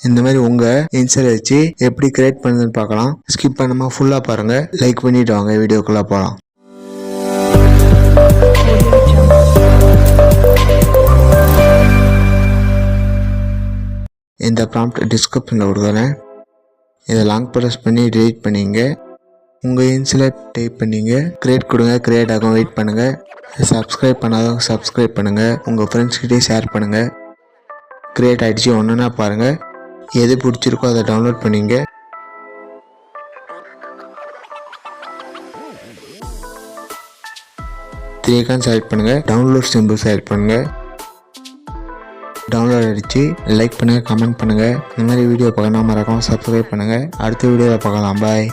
இந்த மாதிரி உங்கள் இன்சல் வச்சு எப்படி கிரியேட் பண்ணுதுன்னு பார்க்கலாம். ஸ்கிப் பண்ணாமல் ஃபுல்லாக பாருங்கள். லைக் பண்ணிவிட்டு வாங்க வீடியோக்குள்ளே போகலாம். இந்த ப்ராம்ப்ட் டிஸ்கிரிப்ஷனில் கொடுக்குறேன். இதை லாங் ப்ரெஸ் பண்ணி டெலீட் பண்ணிங்க. உங்கள் இன்சில் டைப் பண்ணிங்க. கிரியேட் கொடுங்க. கிரியேட் ஆகும். வெயிட் பண்ணுங்கள். சப்ஸ்கிரைப் பண்ணாதவங்க சப்ஸ்கிரைப் பண்ணுங்கள். உங்கள் ஃப்ரெண்ட்ஸ்கிட்டே ஷேர் பண்ணுங்கள். கிரியேட் ஆகிடுச்சு. ஒன்றுனா பாருங்கள். எது பிடிச்சிருக்கோ அதை டவுன்லோட் பண்ணிங்க. த்ரீ ஐகான் செலக்ட் பண்ணுங்கள். டவுன்லோட் சிம்பிள் செலக்ட் பண்ணுங்கள். டவுன்லோட் ஆகிடுச்சு. லைக் பண்ணுங்கள், கமெண்ட் பண்ணுங்கள். இந்த மாதிரி வீடியோ பார்க்க மறக்காம சப்ஸ்கிரைப் பண்ணுங்கள். அடுத்த வீடியோவில் பார்க்கலாம். பாய்.